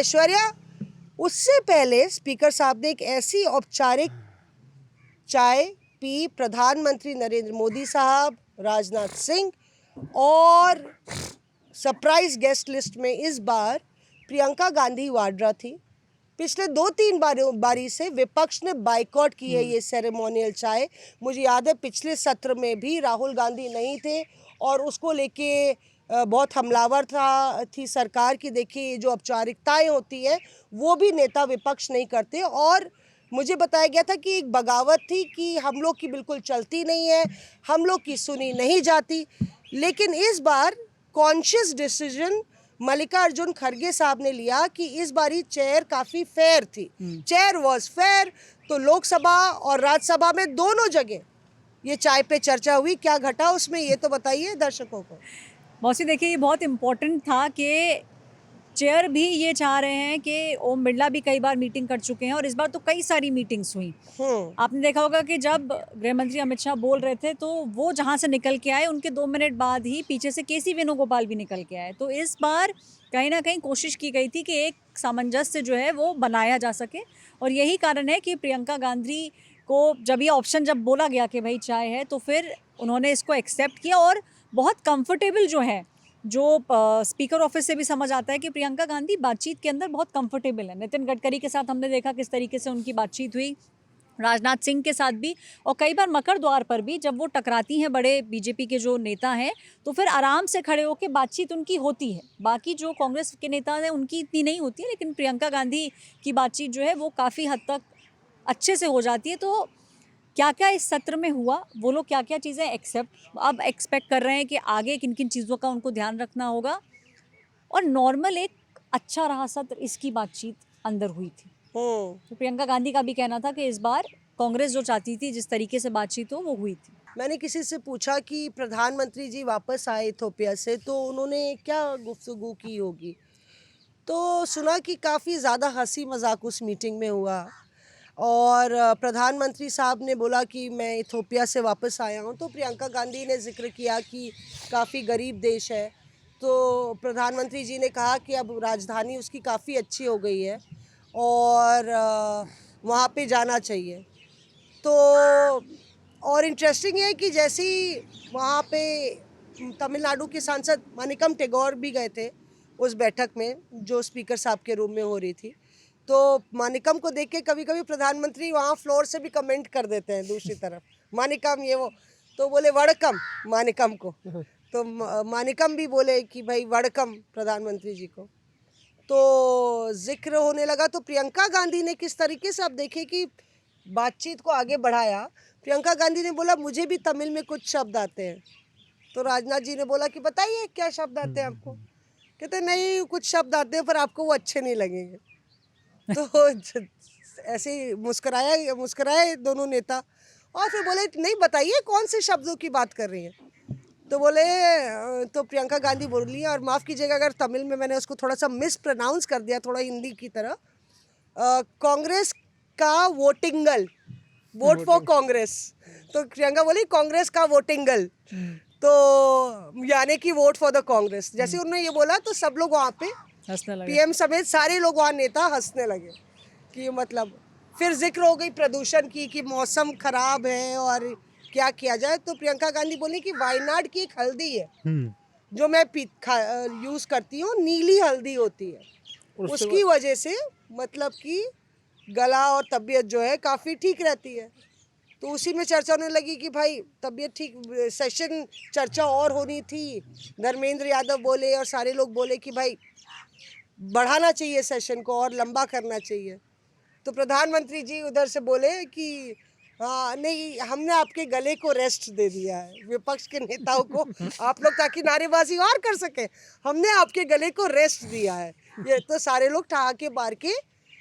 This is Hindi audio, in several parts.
ऐश्वर्या, उससे पहले स्पीकर साहब ने एक ऐसी औपचारिक चाय पी प्रधानमंत्री नरेंद्र मोदी साहब, राजनाथ सिंह और सरप्राइज गेस्ट लिस्ट में इस बार प्रियंका गांधी वाड्रा थी। पिछले 2-3 बारी से विपक्ष ने बाइकआउट की है ये सेरेमोनियल चाय। मुझे याद है पिछले सत्र में भी राहुल गांधी नहीं थे और उसको लेके बहुत हमलावर थी सरकार की। देखिए, जो औपचारिकताएं होती है वो भी नेता विपक्ष नहीं करते। और मुझे बताया गया था कि एक बगावत थी कि हम लोग की बिल्कुल चलती नहीं है, हम लोग की सुनी नहीं जाती। लेकिन इस बार कॉन्शियस डिसीजन मल्लिकार्जुन खड़गे साहब ने लिया कि इस बारी चेयर काफ़ी फेयर थी। Chair was fair. तो लोकसभा और राज्यसभा में दोनों जगह ये चाय पे चर्चा हुई। क्या घटा उसमें ये तो बताइए दर्शकों को। मौसी देखिए, ये बहुत इम्पोर्टेंट था कि चेयर भी ये चाह रहे हैं कि ओम बिरला भी कई बार मीटिंग कर चुके हैं और इस बार तो कई सारी मीटिंग्स हुई। आपने देखा होगा कि जब गृह मंत्री अमित शाह बोल रहे थे तो वो जहां से निकल के आए उनके 2 मिनट बाद ही पीछे से केसी वेणुगोपाल भी निकल के आए। तो इस बार कहीं ना कहीं कोशिश की गई थी कि एक सामंजस्य जो है वो बनाया जा सके और यही कारण है कि प्रियंका गांधी को जब ये ऑप्शन जब बोला गया कि भाई चाय है तो फिर उन्होंने इसको एक्सेप्ट किया और बहुत कंफर्टेबल जो है, जो स्पीकर ऑफिस से भी समझ आता है कि प्रियंका गांधी बातचीत के अंदर बहुत कंफर्टेबल है। नितिन गडकरी के साथ हमने देखा किस तरीके से उनकी बातचीत हुई, राजनाथ सिंह के साथ भी, और कई बार मकर द्वार पर भी जब वो टकराती हैं बड़े बीजेपी के जो नेता हैं तो फिर आराम से खड़े होकर बातचीत उनकी होती है। बाकी जो कांग्रेस के नेता हैं उनकी इतनी नहीं होती है, लेकिन प्रियंका गांधी की बातचीत जो है वो काफ़ी हद तक अच्छे से हो जाती है। तो क्या क्या इस सत्र में हुआ, वो लोग क्या क्या चीज़ें अब एक्सपेक्ट कर रहे हैं कि आगे किन किन चीज़ों का उनको ध्यान रखना होगा, और नॉर्मल एक अच्छा रहा सत्र, इसकी बातचीत अंदर हुई थी। तो प्रियंका गांधी का भी कहना था कि इस बार कांग्रेस जो चाहती थी जिस तरीके से बातचीत हो वो हुई थी। मैंने किसी से पूछा कि प्रधानमंत्री जी वापस आए इथोपिया से तो उन्होंने क्या गुफ्तगू की होगी, तो सुना कि काफ़ी ज़्यादा हंसी मजाक उस मीटिंग में हुआ। और प्रधानमंत्री साहब ने बोला कि मैं इथोपिया से वापस आया हूँ, तो प्रियंका गांधी ने जिक्र किया कि काफ़ी गरीब देश है। तो प्रधानमंत्री जी ने कहा कि अब राजधानी उसकी काफ़ी अच्छी हो गई है और वहाँ पे जाना चाहिए। तो और इंटरेस्टिंग है कि जैसे ही वहाँ पे तमिलनाडु के सांसद मानिकम टेगोर भी गए थे उस बैठक में जो स्पीकर साहब के रूम में हो रही थी, तो मानिकम को देख के कभी कभी प्रधानमंत्री वहाँ फ्लोर से भी कमेंट कर देते हैं दूसरी तरफ, मानिकम ये वो, तो बोले वड़कम मानिकम को। तो मानिकम भी बोले कि भाई वड़कम प्रधानमंत्री जी को। तो जिक्र होने लगा। तो प्रियंका गांधी ने किस तरीके से आप देखें कि बातचीत को आगे बढ़ाया। प्रियंका गांधी ने बोला मुझे भी तमिल में कुछ शब्द आते हैं। तो राजनाथ जी ने बोला कि बताइए क्या शब्द आते हैं आपको। कहते नहीं कुछ शब्द आते हैं पर आपको वो अच्छे नहीं लगेंगे। तो ऐसे ही मुस्कुराए दोनों नेता और फिर बोले नहीं बताइए कौन से शब्दों की बात कर रही हैं। तो बोले तो प्रियंका गांधी बोली, और माफ़ कीजिएगा अगर तमिल में मैंने उसको थोड़ा सा मिस प्रोनाउंस कर दिया, थोड़ा हिंदी की तरह, कांग्रेस का वोटिंगल, वोट फॉर कांग्रेस। तो प्रियंका बोली कांग्रेस का वोटिंगल, तो यानी कि वोट फॉर द कांग्रेस। जैसे उन्होंने ये बोला तो सब लोग वहाँ पे हंसने लगे, पीएम समेत सारे लोग वहाँ नेता हंसने लगे कि मतलब। फिर जिक्र हो गई प्रदूषण की कि मौसम खराब है और क्या किया जाए। तो प्रियंका गांधी बोली कि वायनाड की एक हल्दी है जो मैं यूज़ करती हूँ, नीली हल्दी होती है, उसकी वजह से मतलब कि गला और तबीयत जो है काफ़ी ठीक रहती है। तो उसी में चर्चा होने लगी कि भाई तबीयत ठीक, सेशन चर्चा और होनी थी। धर्मेंद्र यादव बोले और सारे लोग बोले कि भाई बढ़ाना चाहिए सेशन को और लंबा करना चाहिए। तो प्रधानमंत्री जी उधर से बोले कि हाँ नहीं, हमने आपके गले को रेस्ट दे दिया है, विपक्ष के नेताओं को आप लोग ताकि नारेबाजी और कर सके, हमने आपके गले को रेस्ट दिया है। ये तो सारे लोग ठहाके मार के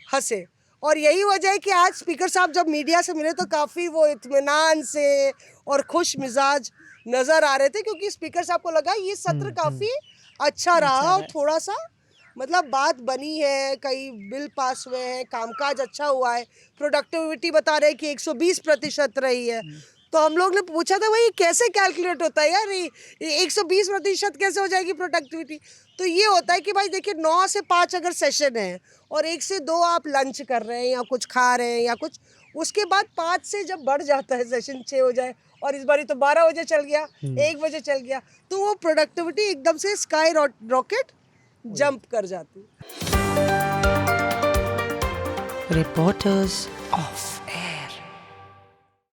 हंसे। और यही वजह है कि आज स्पीकर साहब जब मीडिया से मिले तो काफ़ी वो इत्मीनान से और खुश मिजाज नज़र आ रहे थे, क्योंकि स्पीकर साहब को लगा ये सत्र काफ़ी अच्छा रहा और थोड़ा सा मतलब बात बनी है, कई बिल पास हुए हैं, कामकाज अच्छा हुआ है, प्रोडक्टिविटी बता रहे हैं कि 120% रही है। तो हम लोग ने पूछा था भाई कैसे कैलकुलेट होता है यार, ये 120% कैसे हो जाएगी प्रोडक्टिविटी। तो ये होता है कि भाई देखिए 9 से 5 अगर सेशन है और 1 से 2 आप लंच कर रहे हैं या कुछ खा रहे हैं या कुछ, उसके बाद 5 से जब बढ़ जाता है सेशन, 6 हो जाए और इस बारी तो 12 बजे चल गया, 1 बजे चल गया, तो वो प्रोडक्टिविटी एकदम से स्काई रॉकेट जंप कर जाती है। Reporters off.